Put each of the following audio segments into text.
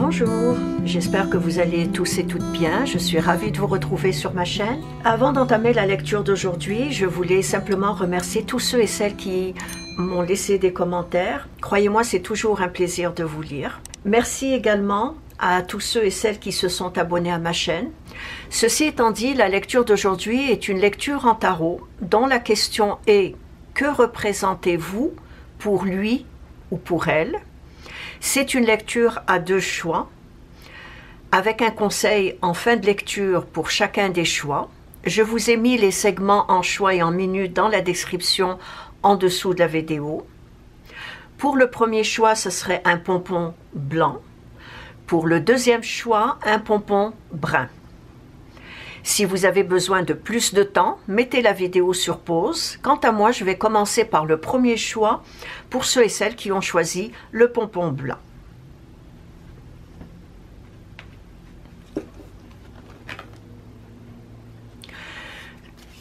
Bonjour, j'espère que vous allez tous et toutes bien. Je suis ravie de vous retrouver sur ma chaîne. Avant d'entamer la lecture d'aujourd'hui, je voulais simplement remercier tous ceux et celles qui m'ont laissé des commentaires. Croyez-moi, c'est toujours un plaisir de vous lire. Merci également à tous ceux et celles qui se sont abonnés à ma chaîne. Ceci étant dit, la lecture d'aujourd'hui est une lecture en tarot dont la question est « Que représentez-vous pour lui ou pour elle ?» C'est une lecture à deux choix, avec un conseil en fin de lecture pour chacun des choix. Je vous ai mis les segments en choix et en minutes dans la description en dessous de la vidéo. Pour le premier choix, ce serait un pompon blanc. Pour le deuxième choix, un pompon brun. Si vous avez besoin de plus de temps, mettez la vidéo sur pause. Quant à moi, je vais commencer par le premier choix pour ceux et celles qui ont choisi le pompon blanc.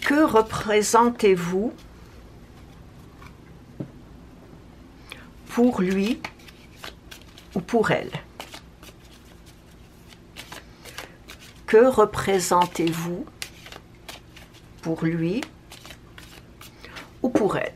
Que représentez-vous pour lui ou pour elle? Que représentez-vous pour lui ou pour elle?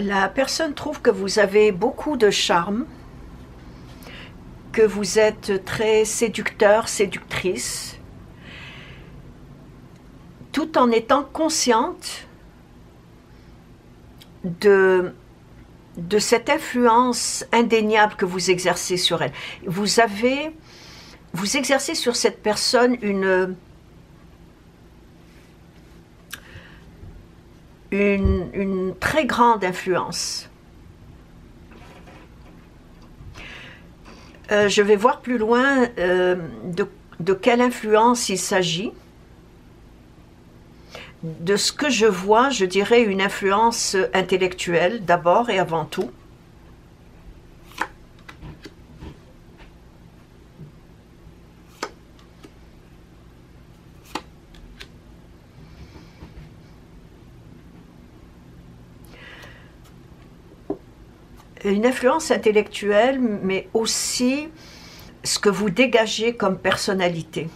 La personne trouve que vous avez beaucoup de charme, que vous êtes très séducteur, séductrice, tout en étant consciente de cette influence indéniable que vous exercez sur elle. Vous exercez sur cette personne une très grande influence. Je vais voir plus loin de quelle influence il s'agit. De ce que je vois, je dirais une influence intellectuelle d'abord et avant tout. Une influence intellectuelle, mais aussi ce que vous dégagez comme personnalité.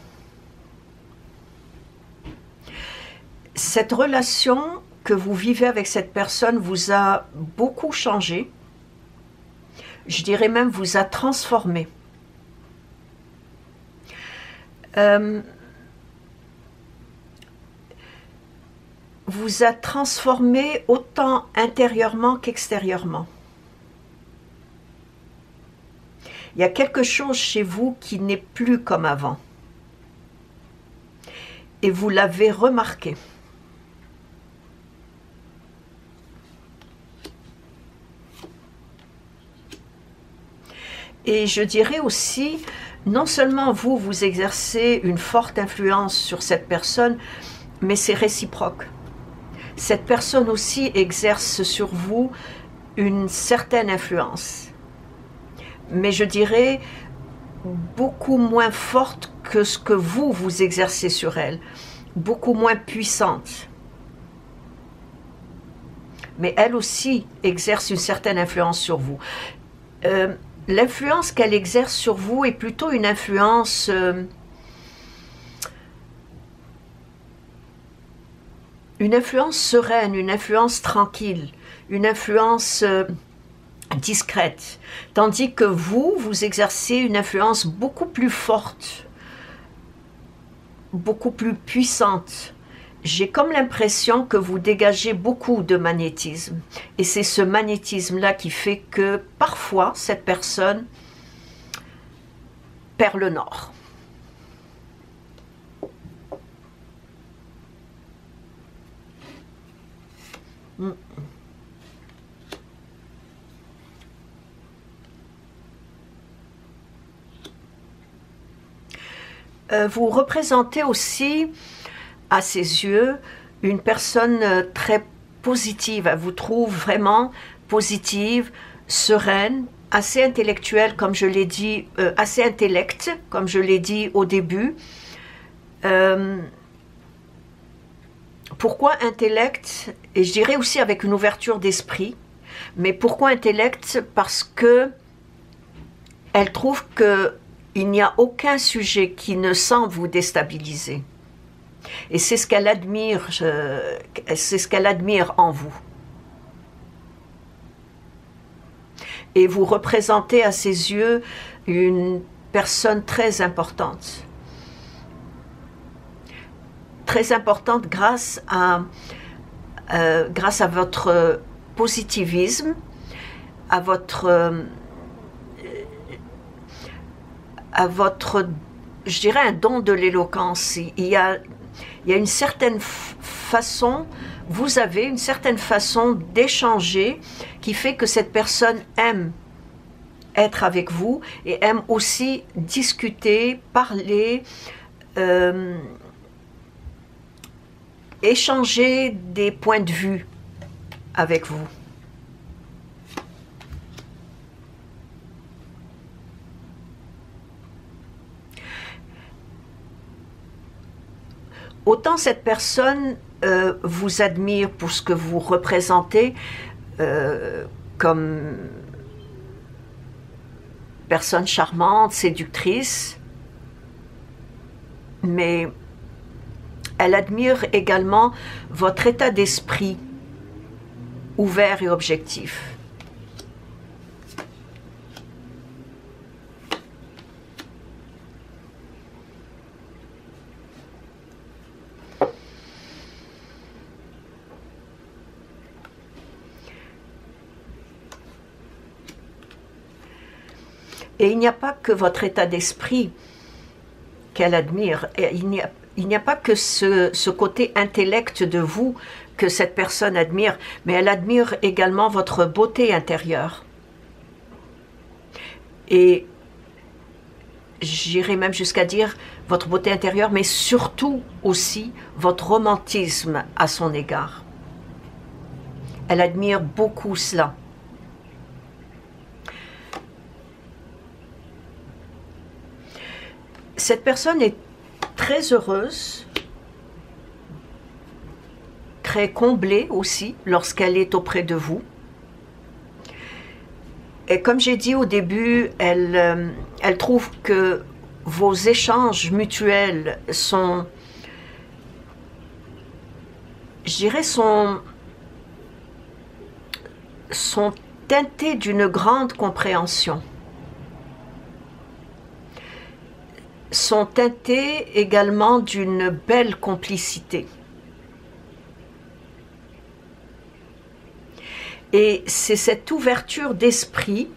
Cette relation que vous vivez avec cette personne vous a beaucoup changé, je dirais même vous a transformé. Vous a transformé autant intérieurement qu'extérieurement. Il y a quelque chose chez vous qui n'est plus comme avant. Et vous l'avez remarqué. Et je dirais aussi, non seulement vous exercez une forte influence sur cette personne, mais c'est réciproque. Cette personne aussi exerce sur vous une certaine influence. Mais je dirais beaucoup moins forte que ce que vous exercez sur elle, beaucoup moins puissante. Mais elle aussi exerce une certaine influence sur vous. L'influence qu'elle exerce sur vous est plutôt une influence sereine, une influence tranquille, une influence discrète, tandis que vous exercez une influence beaucoup plus forte, beaucoup plus puissante. J'ai comme l'impression que vous dégagez beaucoup de magnétisme, et c'est ce magnétisme-là qui fait que parfois cette personne perd le nord. Vous représentez aussi à ses yeux, une personne très positive. Elle vous trouve vraiment positive, sereine, assez intellectuelle, comme je l'ai dit, assez intellect, comme je l'ai dit au début. Pourquoi intellect? Et je dirais aussi avec une ouverture d'esprit. Mais pourquoi intellect? Parce que elle trouve qu'il n'y a aucun sujet qui ne semble vous déstabiliser. Et c'est ce qu'elle admire, c'est ce qu'elle admire en vous. Et vous représentez à ses yeux une personne très importante. Très importante grâce à votre positivisme, à votre, je dirais, un don de l'éloquence. Il y a une certaine façon, vous avez une certaine façon d'échanger qui fait que cette personne aime être avec vous et aime aussi discuter, parler, échanger des points de vue avec vous. Autant cette personne vous admire pour ce que vous représentez comme personne charmante, séductrice, mais elle admire également votre état d'esprit ouvert et objectif. Et il n'y a pas que votre état d'esprit qu'elle admire. Il n'y a pas que ce côté intellect de vous que cette personne admire, mais elle admire également votre beauté intérieure. Et j'irai même jusqu'à dire votre beauté intérieure, mais surtout aussi votre romantisme à son égard. Elle admire beaucoup cela. Cette personne est très heureuse, très comblée aussi lorsqu'elle est auprès de vous. Et comme j'ai dit au début, elle trouve que vos échanges mutuels sont, je dirais, sont teintés d'une grande compréhension. Sont teintés également d'une belle complicité. Et c'est cette ouverture d'esprit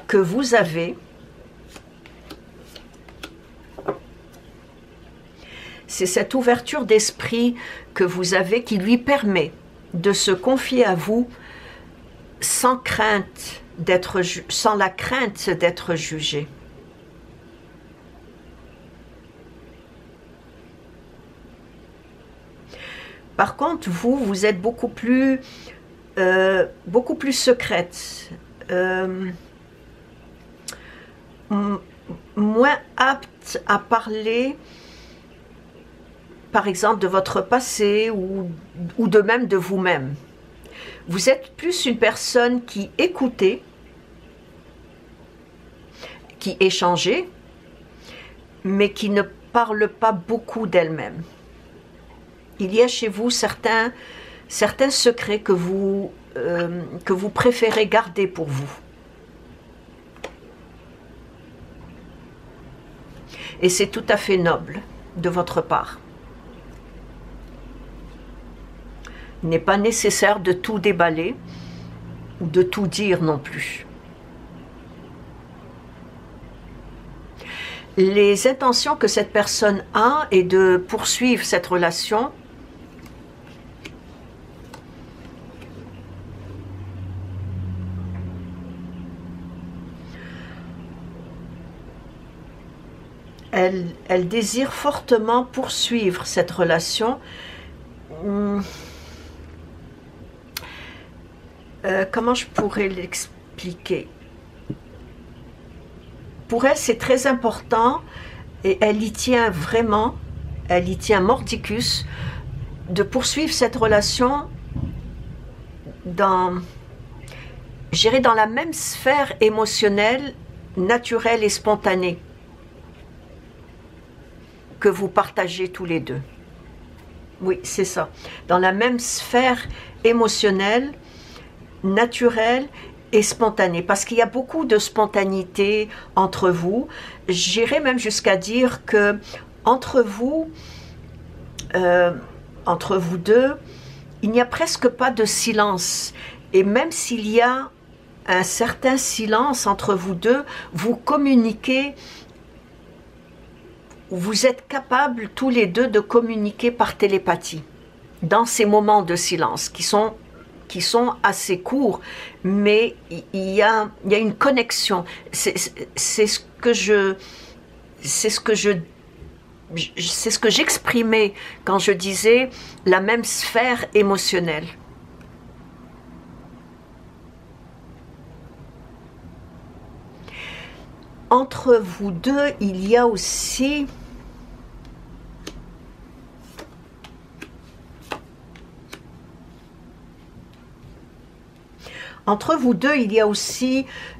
que vous avez, c'est cette ouverture d'esprit que vous avez qui lui permet de se confier à vous sans la crainte d'être jugé. Par contre, vous êtes beaucoup plus secrète, moins apte à parler, par exemple, de votre passé ou de même de vous-même. Vous êtes plus une personne qui écoutait, qui échangeait, mais qui ne parle pas beaucoup d'elle-même. Il y a chez vous certains secrets que vous préférez garder pour vous. Et c'est tout à fait noble de votre part. Il n'est pas nécessaire de tout déballer ou de tout dire non plus. Les intentions que cette personne a est de poursuivre cette relation elle désire fortement poursuivre cette relation. Comment je pourrais l'expliquer? Pour elle, c'est très important, et elle y tient vraiment, elle y tient mordicus, de poursuivre cette relation dans, je dirais, dans la même sphère émotionnelle, naturelle et spontanée que vous partagez tous les deux. Oui, c'est ça. Dans la même sphère émotionnelle, naturelle et spontanée. Parce qu'il y a beaucoup de spontanéité entre vous. J'irais même jusqu'à dire que entre vous deux, il n'y a presque pas de silence. Et même s'il y a un certain silence entre vous deux, vous communiquez. Vous êtes capables tous les deux de communiquer par télépathie dans ces moments de silence qui sont assez courts, mais il y a une connexion. C'est ce que j'exprimais quand je disais la même sphère émotionnelle. Entre vous deux, il y a aussi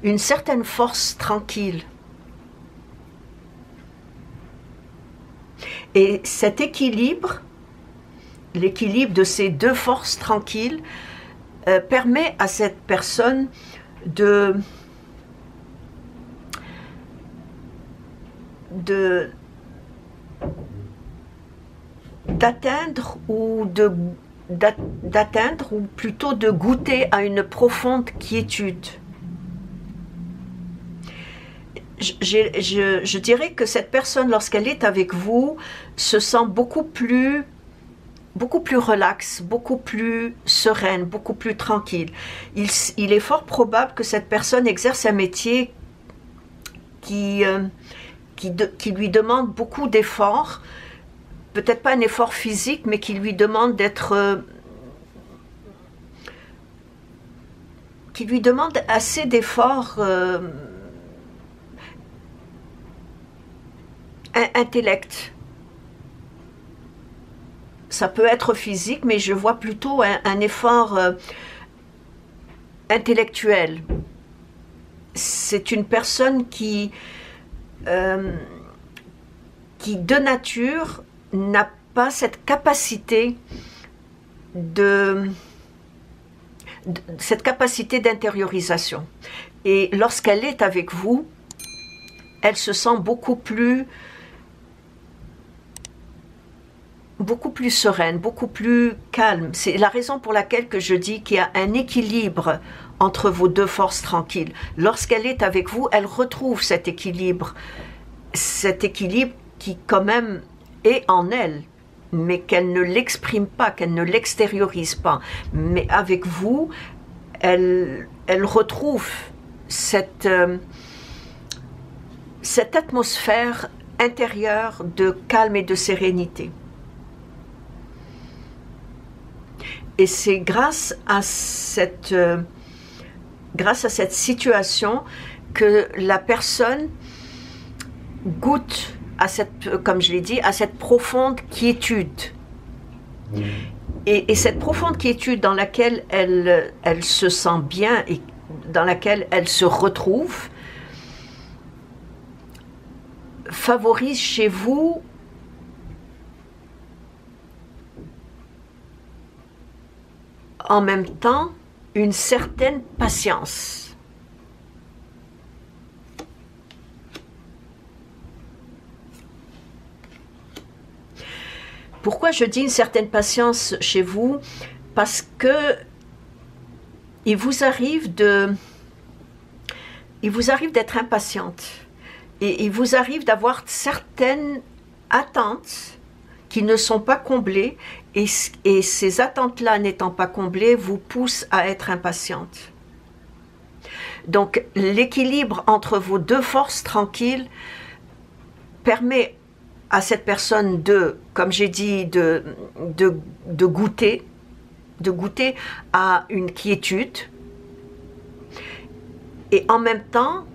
une certaine force tranquille. Et cet équilibre, l'équilibre de ces deux forces tranquilles, permet à cette personne d'atteindre ou plutôt de goûter à une profonde quiétude. Je dirais que cette personne, lorsqu'elle est avec vous, se sent beaucoup plus relaxe, beaucoup plus sereine, beaucoup plus tranquille. Il est fort probable que cette personne exerce un métier qui lui demande beaucoup d'efforts, peut-être pas un effort physique, mais qui lui demande assez d'efforts intellect. Ça peut être physique, mais je vois plutôt un effort intellectuel. C'est une personne qui de nature n'a pas cette capacité d'intériorisation. Et lorsqu'elle est avec vous, elle se sent beaucoup plus sereine, beaucoup plus calme. C'est la raison pour laquelle que je dis qu'il y a un équilibre entre vos deux forces tranquilles. Lorsqu'elle est avec vous, elle retrouve cet équilibre qui quand même est en elle, mais qu'elle ne l'exprime pas, qu'elle ne l'extériorise pas. Mais avec vous, elle retrouve cette atmosphère intérieure de calme et de sérénité. Et c'est grâce à cette situation que la personne goûte à comme je l'ai dit, à cette profonde quiétude. Et cette profonde quiétude dans laquelle elle se sent bien et dans laquelle elle se retrouve favorise chez vous en même temps une certaine patience. Pourquoi je dis une certaine patience chez vous? Parce que il vous arrive d'être impatiente et il vous arrive d'avoir certaines attentes qui ne sont pas comblées et ces attentes-là n'étant pas comblées vous poussent à être impatiente. Donc l'équilibre entre vos deux forces tranquilles permet à cette personne de, comme j'ai dit, de goûter à une quiétude, et en même temps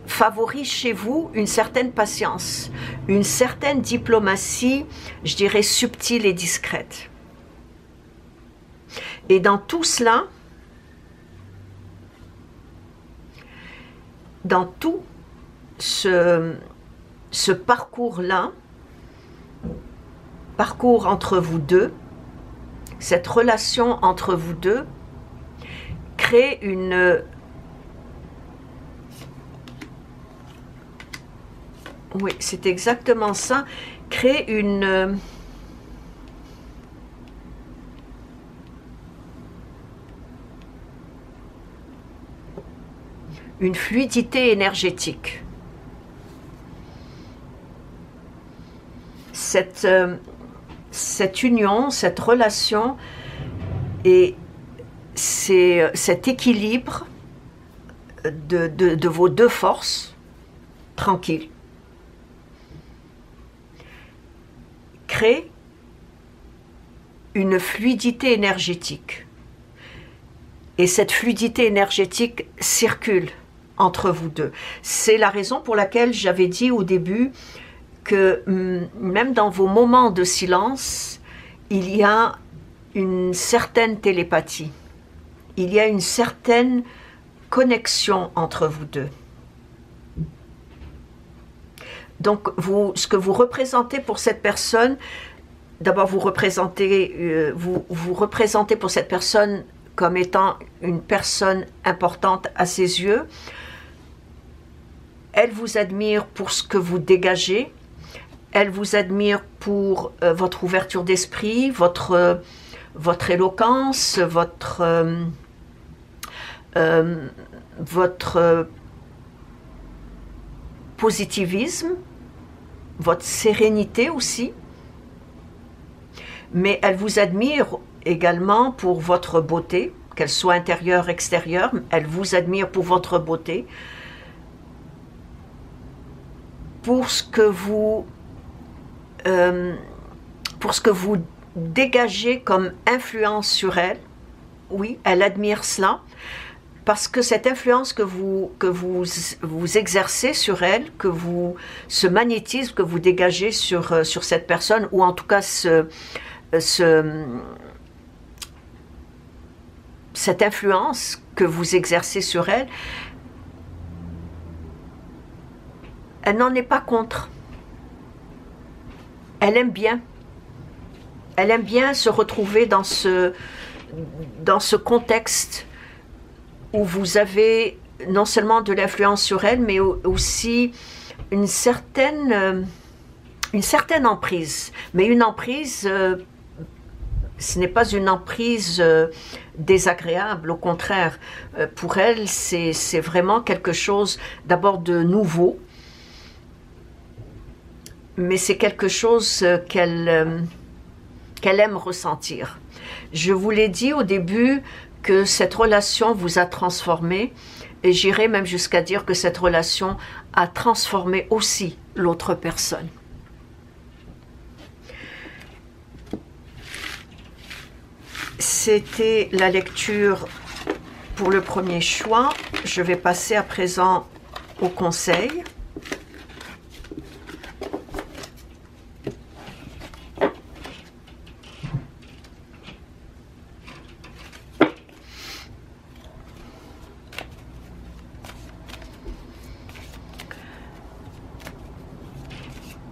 favorise chez vous une certaine patience, une certaine diplomatie, je dirais subtile et discrète. Et dans tout cela, dans tout ce parcours-là, parcours entre vous deux, cette relation entre vous deux crée une... Oui, c'est exactement ça, crée une fluidité énergétique. Cette union, cette relation et cet équilibre de vos deux forces, tranquilles, crée une fluidité énergétique. Et cette fluidité énergétique circule entre vous deux. C'est la raison pour laquelle j'avais dit au début que même dans vos moments de silence, il y a une certaine télépathie. Il y a une certaine connexion entre vous deux. Donc, ce que vous représentez pour cette personne, d'abord vous représentez pour cette personne comme étant une personne importante à ses yeux. Elle vous admire pour ce que vous dégagez. Elle vous admire pour votre ouverture d'esprit, votre éloquence, votre positivisme, votre sérénité aussi. Mais elle vous admire également pour votre beauté, qu'elle soit intérieure, extérieure. Elle vous admire pour votre beauté, pour ce que vous dégagez comme influence sur elle. Oui, elle admire cela, parce que cette influence que vous exercez sur elle, ce magnétisme que vous dégagez sur cette personne, ou en tout cas cette influence que vous exercez sur elle, elle n'en est pas contre. Elle aime bien. Elle aime bien se retrouver dans ce contexte où vous avez non seulement de l'influence sur elle, mais aussi une certaine emprise. Mais une emprise, ce n'est pas une emprise désagréable, au contraire. Pour elle, c'est vraiment quelque chose d'abord de nouveau, mais c'est quelque chose qu'elle aime ressentir. Je vous l'ai dit au début que cette relation vous a transformé, et j'irai même jusqu'à dire que cette relation a transformé aussi l'autre personne. C'était la lecture pour le premier choix. Je vais passer à présent au conseil.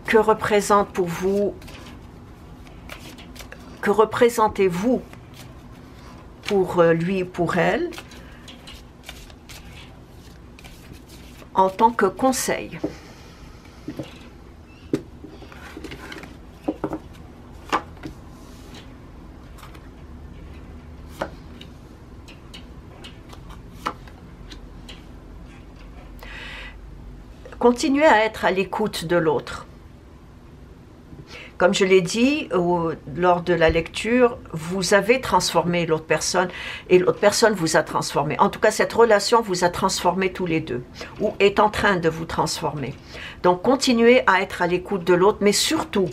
Que représente pour vous, que représentez-vous pour lui ou pour elle en tant que conseil? Continuez à être à l'écoute de l'autre. comme je l'ai dit lors de la lecture, vous avez transformé l'autre personne et l'autre personne vous a transformé. En tout cas, cette relation vous a transformé tous les deux ou est en train de vous transformer. Donc, continuez à être à l'écoute de l'autre, mais surtout,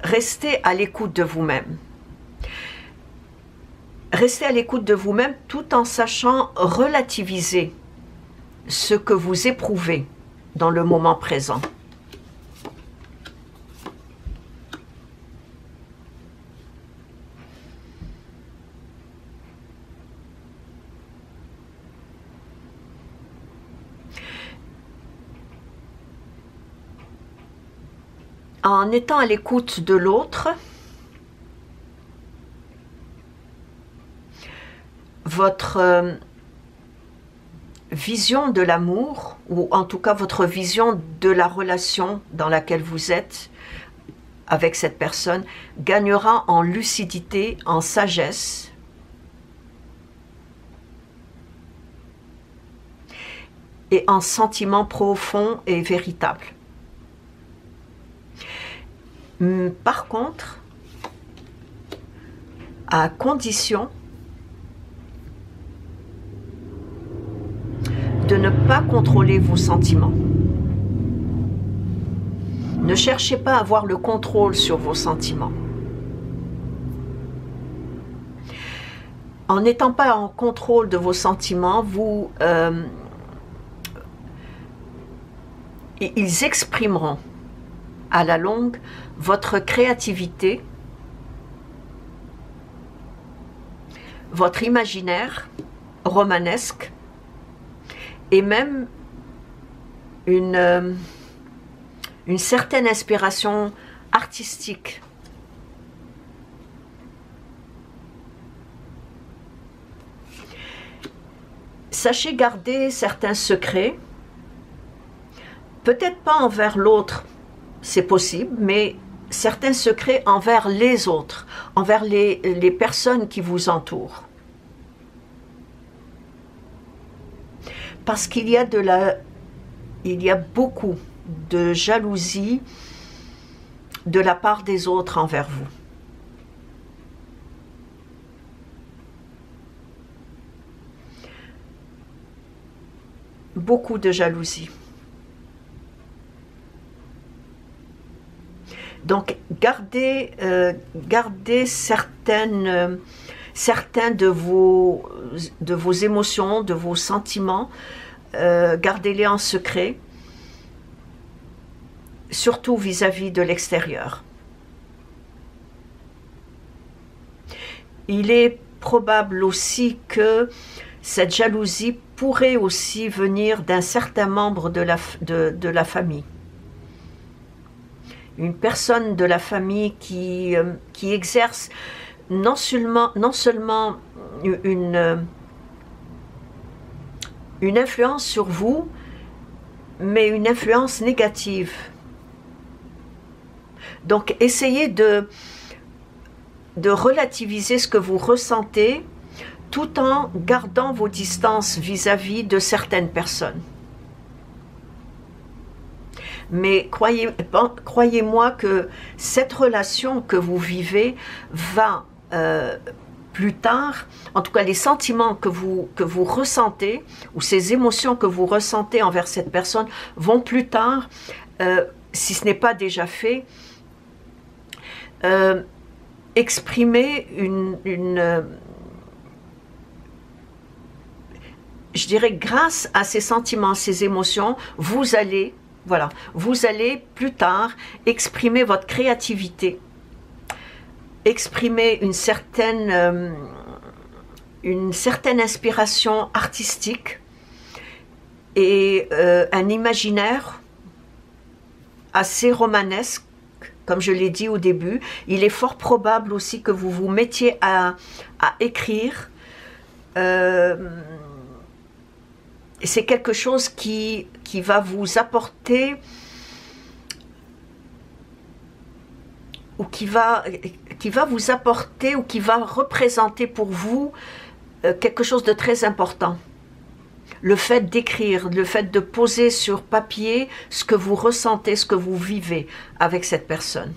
restez à l'écoute de vous-même. Restez à l'écoute de vous-même tout en sachant relativiser ce que vous éprouvez dans le moment présent. En étant à l'écoute de l'autre, votre vision de l'amour, ou en tout cas votre vision de la relation dans laquelle vous êtes avec cette personne, gagnera en lucidité, en sagesse, et en sentiment profond et véritable. Par contre, à condition de ne pas contrôler vos sentiments. Ne cherchez pas à avoir le contrôle sur vos sentiments. En n'étant pas en contrôle de vos sentiments, ils exprimeront à la longue votre créativité, votre imaginaire romanesque et même une certaine inspiration artistique. Sachez garder certains secrets, peut-être pas envers l'autre, c'est possible, mais certains secrets envers les autres, envers les personnes qui vous entourent. Parce qu'il y a beaucoup de jalousie de la part des autres envers vous. Beaucoup de jalousie. Donc, gardez certains de vos émotions, de vos sentiments, gardez-les en secret, surtout vis-à-vis de l'extérieur. Il est probable aussi que cette jalousie pourrait aussi venir d'un certain membre de la famille. Une personne de la famille qui exerce non seulement une influence sur vous, mais une influence négative. Donc, essayez de relativiser ce que vous ressentez tout en gardant vos distances vis-à-vis de certaines personnes. Mais croyez-moi que cette relation que vous vivez va plus tard, en tout cas les sentiments que vous ressentez, ou ces émotions que vous ressentez envers cette personne, vont plus tard, si ce n'est pas déjà fait, exprimer je dirais, grâce à ces sentiments, ces émotions, vous allez plus tard exprimer votre créativité, exprimer une certaine inspiration artistique et un imaginaire assez romanesque, comme je l'ai dit au début. Il est fort probable aussi que vous vous mettiez à écrire. C'est quelque chose qui va vous apporter, ou qui va vous apporter, ou qui va représenter pour vous quelque chose de très important. Le fait d'écrire, le fait de poser sur papier ce que vous ressentez, ce que vous vivez avec cette personne.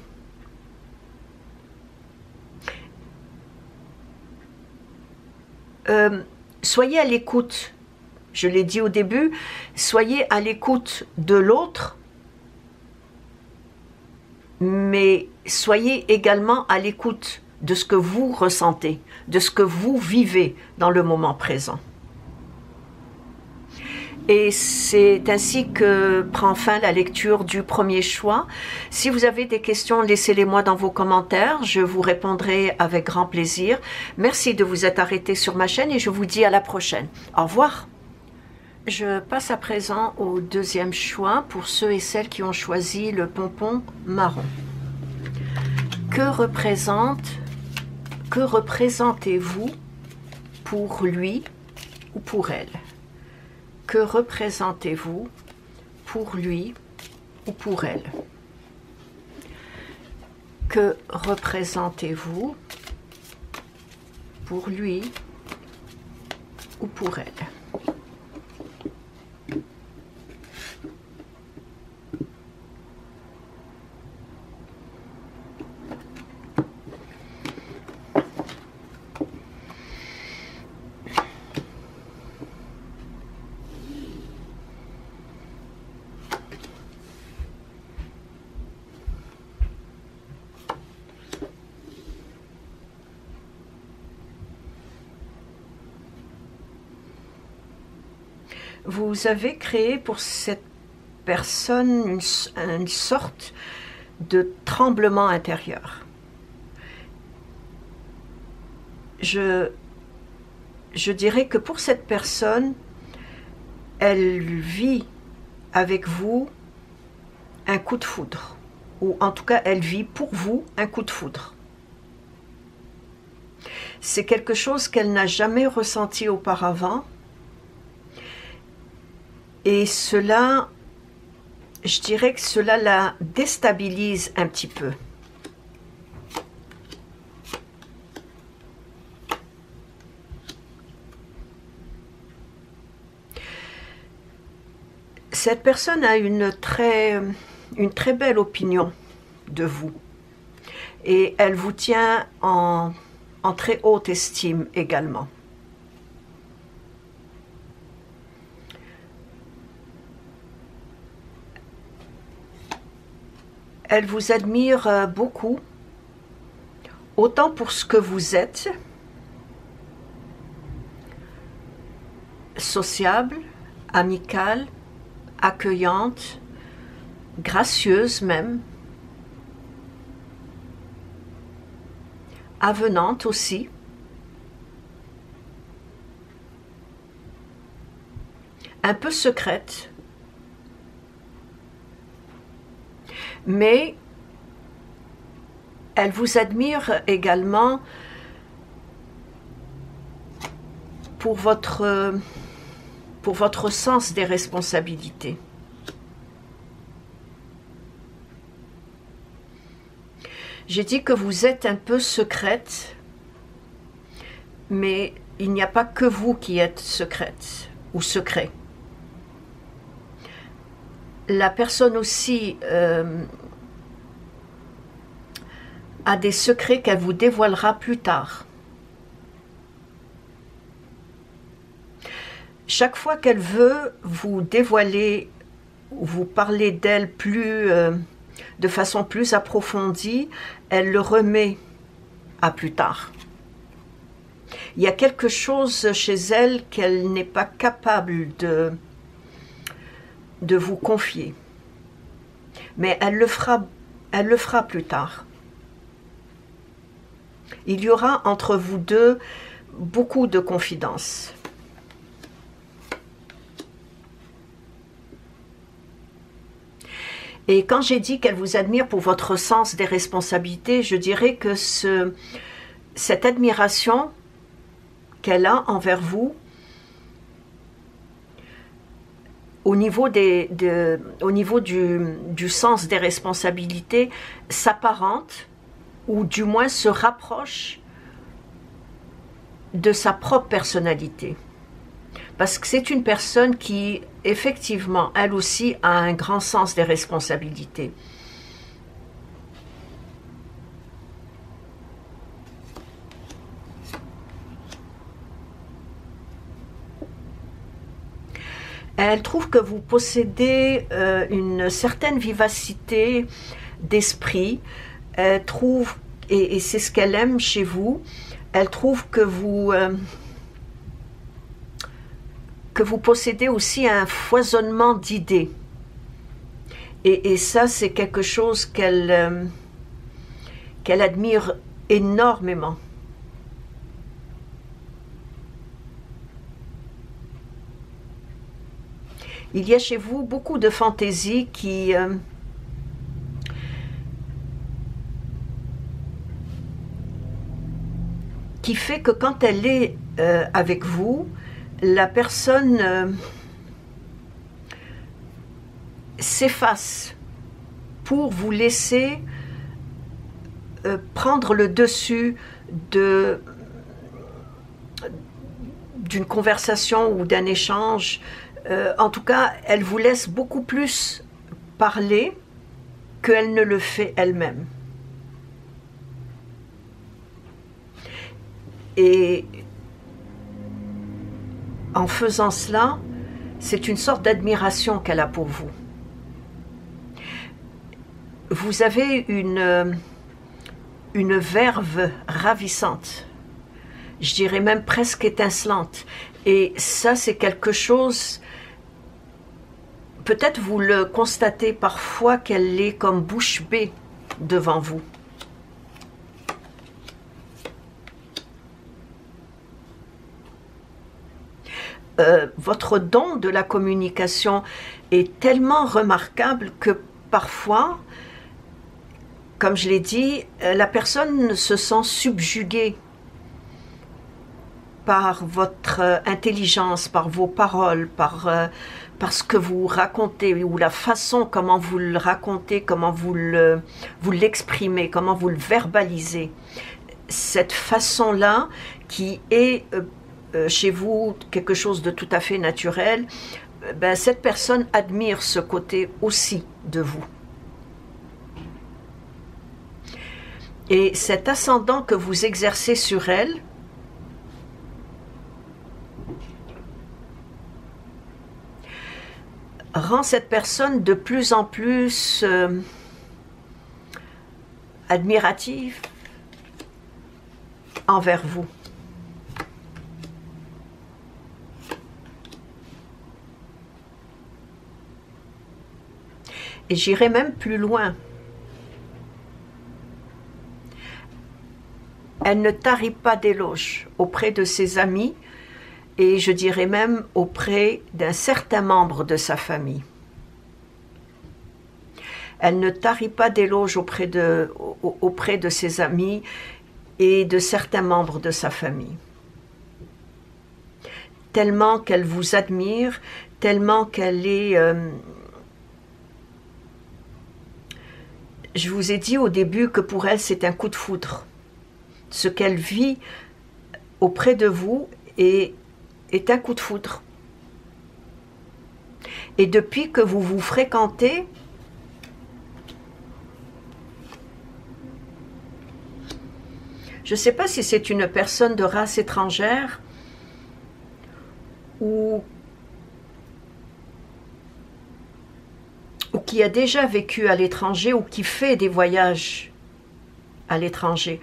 Soyez à l'écoute, je l'ai dit au début, soyez à l'écoute de l'autre, mais soyez également à l'écoute de ce que vous ressentez, de ce que vous vivez dans le moment présent. Et c'est ainsi que prend fin la lecture du premier choix. Si vous avez des questions, laissez-les-moi dans vos commentaires. Je vous répondrai avec grand plaisir. Merci de vous être arrêté sur ma chaîne et je vous dis à la prochaine. Au revoir. Je passe à présent au deuxième choix pour ceux et celles qui ont choisi le pompon marron. Que représentez-vous pour lui ou pour elle? Que représentez-vous pour lui ou pour elle? Que représentez-vous pour lui ou pour elle? Vous avez créé pour cette personne une sorte de tremblement intérieur. Je dirais que pour cette personne, elle vit avec vous un coup de foudre, ou en tout cas, elle vit pour vous un coup de foudre. C'est quelque chose qu'elle n'a jamais ressenti auparavant. Et cela, je dirais que cela la déstabilise un petit peu. Cette personne a une très belle opinion de vous. Et elle vous tient en très haute estime également. Elle vous admire beaucoup, autant pour ce que vous êtes, sociable, amicale, accueillante, gracieuse même, avenante aussi, un peu secrète, mais elle vous admire également pour votre sens des responsabilités. J'ai dit que vous êtes un peu secrète, mais il n'y a pas que vous qui êtes secrète ou secret. La personne aussi a des secrets qu'elle vous dévoilera plus tard. Chaque fois qu'elle veut vous dévoiler ou vous parler d'elle de façon plus approfondie, elle le remet à plus tard. Il y a quelque chose chez elle qu'elle n'est pas capable de vous confier. Mais elle le fera plus tard. Il y aura entre vous deux beaucoup de confidences. Et quand j'ai dit qu'elle vous admire pour votre sens des responsabilités, je dirais que cette admiration qu'elle a envers vous, au niveau du sens des responsabilités, s'apparente, ou du moins se rapproche de sa propre personnalité. parce que c'est une personne qui, effectivement, elle aussi a un grand sens des responsabilités. Elle trouve que vous possédez une certaine vivacité d'esprit. Elle trouve, et c'est ce qu'elle aime chez vous, elle trouve que vous possédez aussi un foisonnement d'idées. Et ça, c'est quelque chose qu'elle admire énormément. Il y a chez vous beaucoup de fantaisie qui fait que quand elle est avec vous, la personne s'efface pour vous laisser prendre le dessus d'une conversation ou d'un échange. En tout cas, elle vous laisse beaucoup plus parler qu'elle ne le fait elle-même. Et en faisant cela, c'est une sorte d'admiration qu'elle a pour vous. Vous avez une verve ravissante, je dirais même presque étincelante. Et ça, c'est quelque chose, peut-être vous le constatez parfois qu'elle est comme bouche bée devant vous. Votre don de la communication est tellement remarquable que parfois, comme je l'ai dit, la personne se sent subjuguée par votre intelligence, par vos paroles, par ce que vous racontez, ou la façon comment vous le racontez, comment vous l'exprimez, comment vous le verbalisez. Cette façon-là, qui est chez vous quelque chose de tout à fait naturel, ben, cette personne admire ce côté aussi de vous. Et cet ascendant que vous exercez sur elle, rend cette personne de plus en plus admirative envers vous. Et j'irai même plus loin. Elle ne tarit pas d'éloges auprès de ses amis, et je dirais même auprès d'un certain membre de sa famille. Elle ne tarit pas d'éloges auprès de ses amis et de certains membres de sa famille. Tellement qu'elle vous admire, tellement qu'elle est... je vous ai dit au début que pour elle c'est un coup de foudre. Ce qu'elle vit auprès de vous est un coup de foudre. Et depuis que vous vous fréquentez, je ne sais pas si c'est une personne de race étrangère ou qui a déjà vécu à l'étranger ou qui fait des voyages à l'étranger.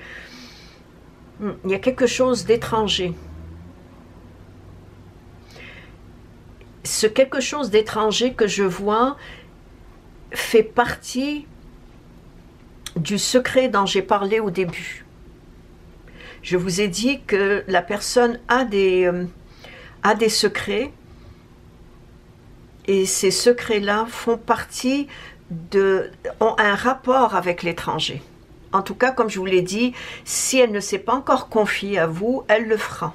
Il y a quelque chose d'étranger. Ce quelque chose d'étranger que je vois fait partie du secret dont j'ai parlé au début. Je vous ai dit que la personne a des secrets, et ces secrets-là font partie ont un rapport avec l'étranger. En tout cas, comme je vous l'ai dit, si elle ne s'est pas encore confiée à vous, elle le fera.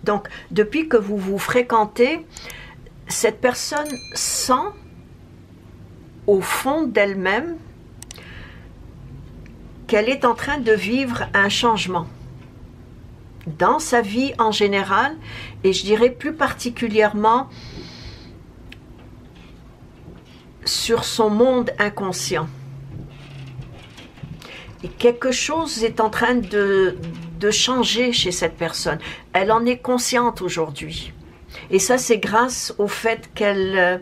Donc, depuis que vous vous fréquentez, cette personne sent au fond d'elle-même qu'elle est en train de vivre un changement dans sa vie en général, et je dirais plus particulièrement sur son monde inconscient. Et quelque chose est en train de changer chez cette personne. Elle en est consciente aujourd'hui. Et ça, c'est grâce au fait qu'elle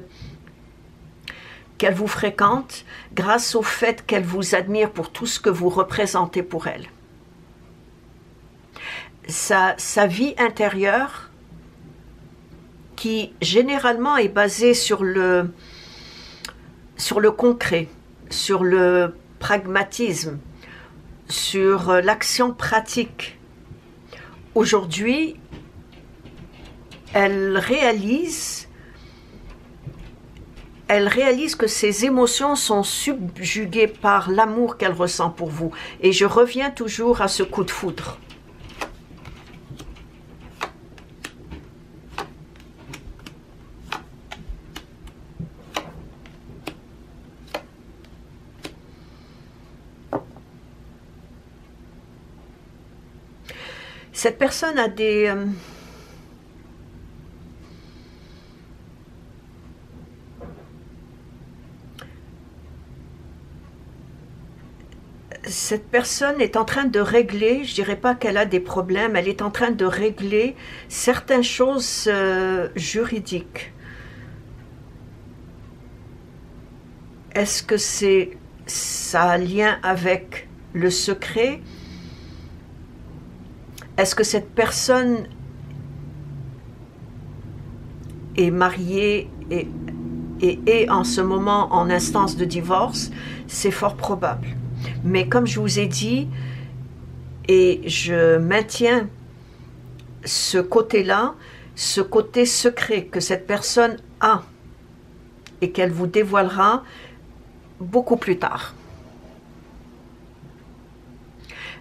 vous fréquente, grâce au fait qu'elle vous admire pour tout ce que vous représentez pour elle. Sa vie intérieure, qui généralement est basée sur le concret, sur le pragmatisme, sur l'action pratique. Aujourd'hui, elle réalise que ses émotions sont subjuguées par l'amour qu'elle ressent pour vous. Et je reviens toujours à ce coup de foudre. Cette personne a des... Cette personne est en train de régler, je dirais pas qu'elle a des problèmes, elle est en train de régler certaines choses juridiques. Est-ce que ça a un lien avec le secret? Est-ce que cette personne est mariée et est en ce moment en instance de divorce? C'est fort probable. Mais comme je vous ai dit, et je maintiens ce côté-là, ce côté secret que cette personne a et qu'elle vous dévoilera beaucoup plus tard.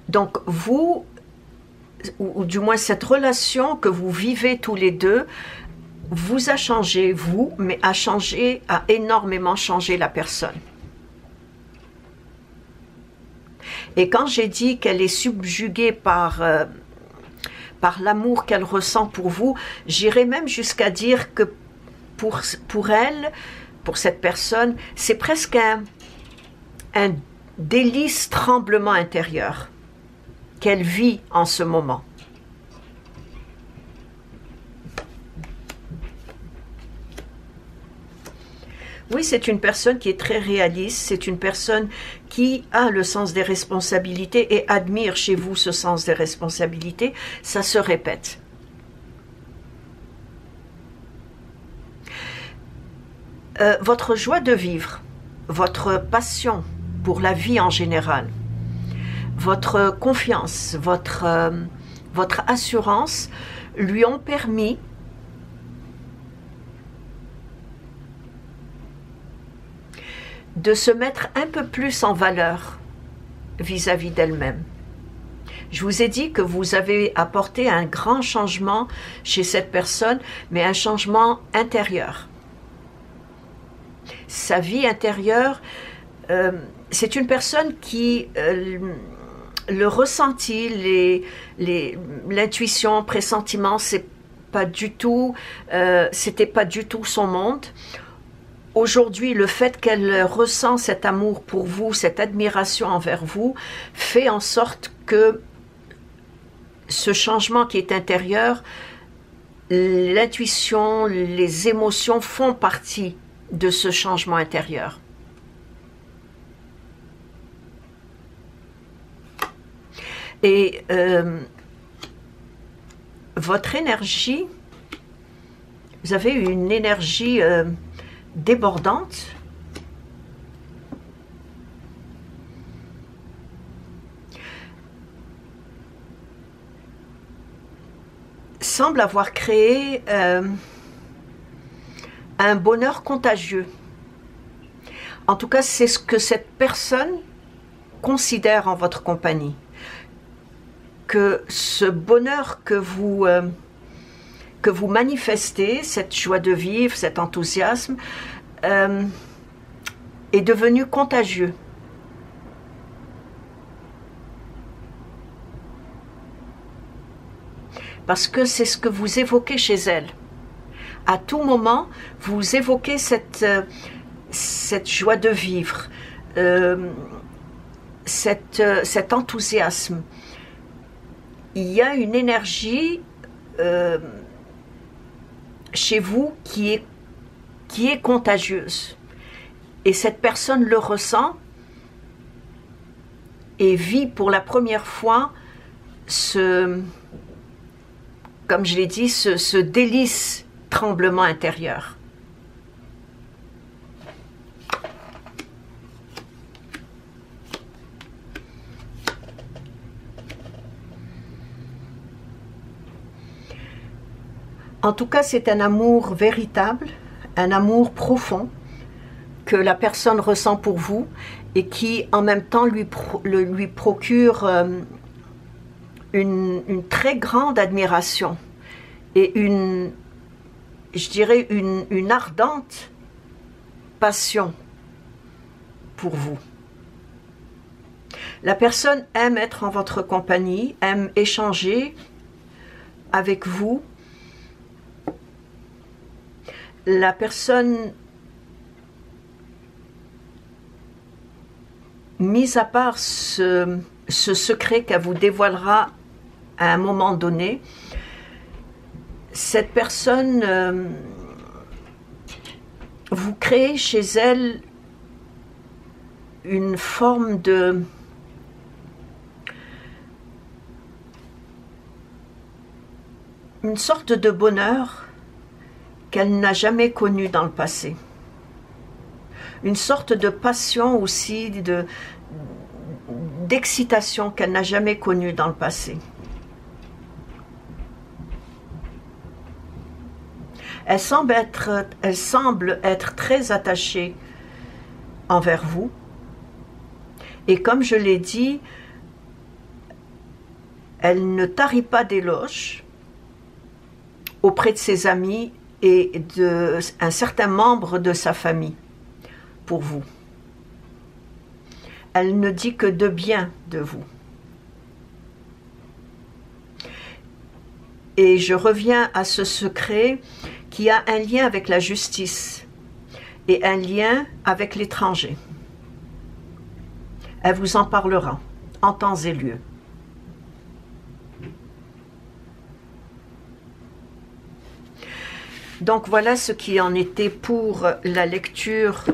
Donc vous, ou du moins cette relation que vous vivez tous les deux, vous a changé, vous, mais a énormément changé la personne. Et quand j'ai dit qu'elle est subjuguée par l'amour qu'elle ressent pour vous, j'irais même jusqu'à dire que pour elle, pour cette personne, c'est presque un délice tremblement intérieur qu'elle vit en ce moment. Oui, c'est une personne qui est très réaliste, c'est une personne qui a le sens des responsabilités et admire chez vous ce sens des responsabilités. Ça se répète. Votre joie de vivre, votre passion pour la vie en général, votre confiance, votre assurance lui ont permis de se mettre un peu plus en valeur vis-à-vis d'elle-même. Je vous ai dit que vous avez apporté un grand changement chez cette personne, mais un changement intérieur. Sa vie intérieure, c'est une personne qui, le ressenti, l'intuition, pressentiment, c'était pas du tout son monde. Aujourd'hui, le fait qu'elle ressent cet amour pour vous, cette admiration envers vous, fait en sorte que ce changement qui est intérieur, l'intuition, les émotions font partie de ce changement intérieur. Et votre énergie, vous avez une énergie débordante, semble avoir créé un bonheur contagieux. En tout cas, c'est ce que cette personne considère en votre compagnie. Que ce bonheur que vous manifestez, cette joie de vivre, cet enthousiasme, est devenu contagieux. parce que c'est ce que vous évoquez chez elle. À tout moment, vous évoquez cette joie de vivre, cet enthousiasme. Il y a une énergie chez vous qui est contagieuse. Et cette personne le ressent et vit pour la première fois comme je l'ai dit, ce délice tremblement intérieur. En tout cas, c'est un amour véritable, un amour profond que la personne ressent pour vous et qui, en même temps, lui procure une très grande admiration et je dirais, une ardente passion pour vous. La personne aime être en votre compagnie, aime échanger avec vous. La personne, mis à part ce secret qu'elle vous dévoilera à un moment donné, cette personne, vous créez chez elle une forme une sorte de bonheur qu'elle n'a jamais connu dans le passé. Une sorte de passion aussi, d'excitation qu'elle n'a jamais connue dans le passé. Elle semble être très attachée envers vous. Et comme je l'ai dit, elle ne tarit pas d'éloges auprès de ses amis et d'un certain membre de sa famille pour vous. Elle ne dit que de bien de vous. Et je reviens à ce secret qui a un lien avec la justice et un lien avec l'étranger. Elle vous en parlera en temps et lieu. Donc voilà ce qui en était pour la lecture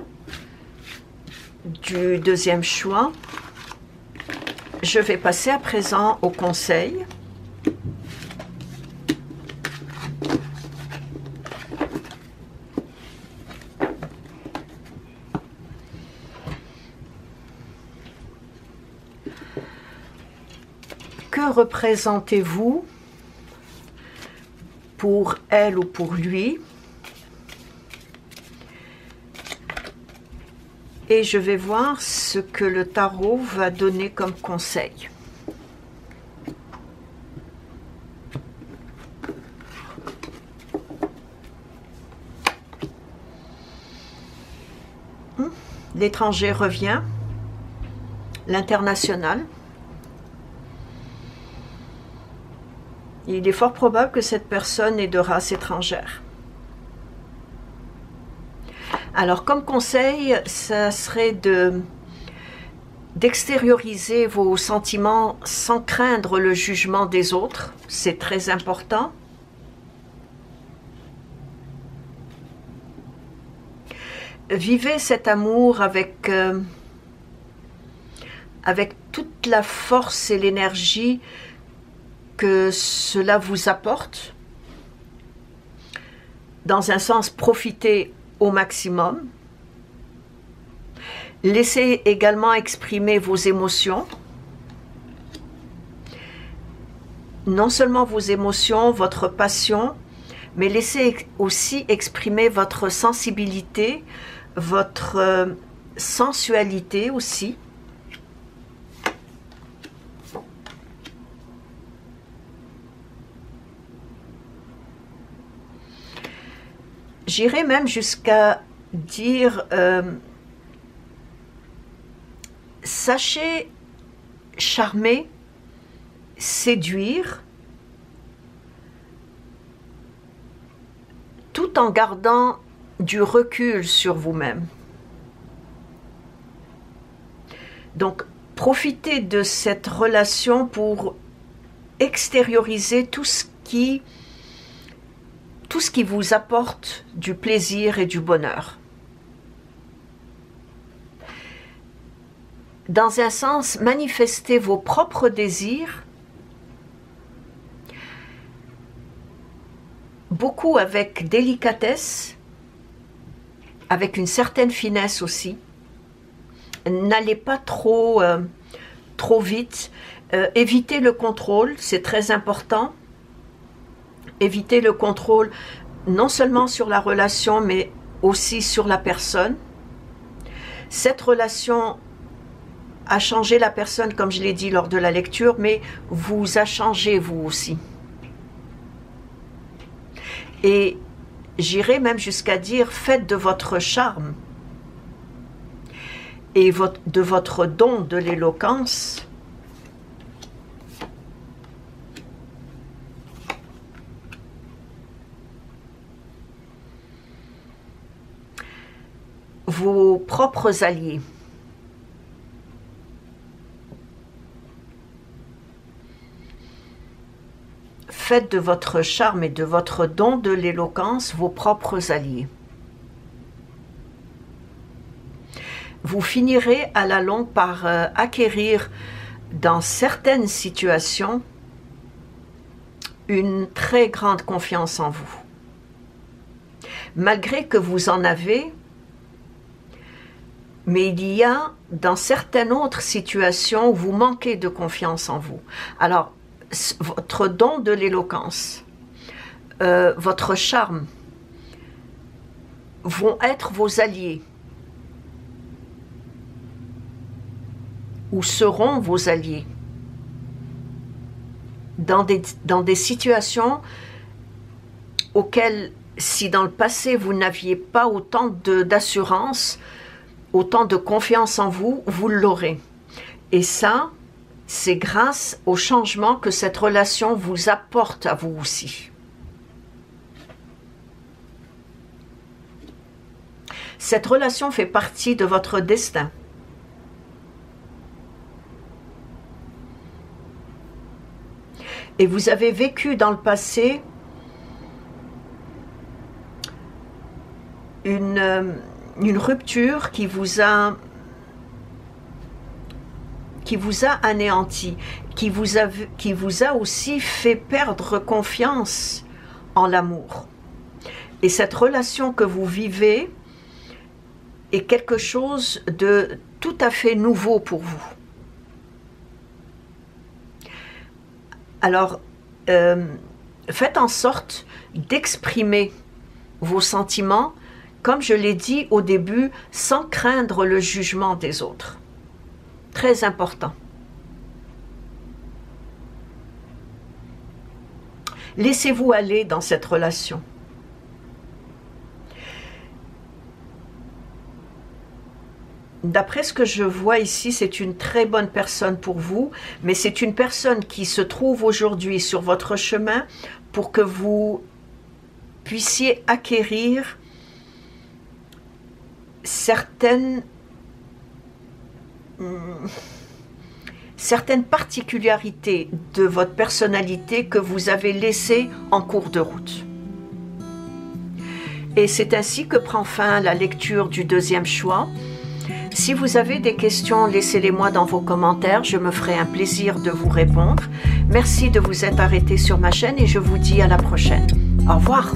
du deuxième choix. Je vais passer à présent au conseil. Que représentez-vous pour elle ou pour lui? Et je vais voir ce que le tarot va donner comme conseil. L'étranger revient, l'international. Il est fort probable que cette personne est de race étrangère. Alors, comme conseil, ça serait d'extérioriser vos sentiments sans craindre le jugement des autres. C'est très important. Vivez cet amour avec toute la force et l'énergie que cela vous apporte. Dans un sens, profitez au maximum. Laissez également exprimer vos émotions. Non seulement vos émotions, votre passion, mais laissez aussi exprimer votre sensibilité, votre sensualité aussi. J'irais même jusqu'à dire, sachez charmer, séduire, tout en gardant du recul sur vous-même. Donc, profitez de cette relation pour extérioriser tout ce qui vous apporte du plaisir et du bonheur. Dans un sens, manifestez vos propres désirs, beaucoup avec délicatesse, avec une certaine finesse aussi. N'allez pas trop vite. Évitez le contrôle, c'est très important. Évitez le contrôle non seulement sur la relation, mais aussi sur la personne. Cette relation a changé la personne, comme je l'ai dit lors de la lecture, mais vous a changé vous aussi. Et j'irai même jusqu'à dire, faites de votre charme et de votre don de l'éloquence vos propres alliés. Faites de votre charme et de votre don de l'éloquence vos propres alliés. Vous finirez à la longue par acquérir dans certaines situations une très grande confiance en vous. Malgré que vous en avez, mais il y a dans certaines autres situations où vous manquez de confiance en vous. Alors, votre don de l'éloquence, votre charme vont être vos alliés ou seront vos alliés dans des situations auxquelles, si dans le passé vous n'aviez pas autant d'assurance, autant de confiance en vous, vous l'aurez. Et ça, c'est grâce au changement que cette relation vous apporte à vous aussi. Cette relation fait partie de votre destin. Et vous avez vécu dans le passé une rupture qui vous a anéanti, qui vous a aussi fait perdre confiance en l'amour. Et cette relation que vous vivez est quelque chose de tout à fait nouveau pour vous. Alors, faites en sorte d'exprimer vos sentiments, comme je l'ai dit au début, sans craindre le jugement des autres. Très important. Laissez-vous aller dans cette relation. D'après ce que je vois ici, c'est une très bonne personne pour vous, mais c'est une personne qui se trouve aujourd'hui sur votre chemin pour que vous puissiez acquérir certaines particularités de votre personnalité que vous avez laissées en cours de route. Et c'est ainsi que prend fin la lecture du deuxième choix. Si vous avez des questions, laissez-les-moi dans vos commentaires, je me ferai un plaisir de vous répondre. Merci de vous être arrêté sur ma chaîne et je vous dis à la prochaine. Au revoir.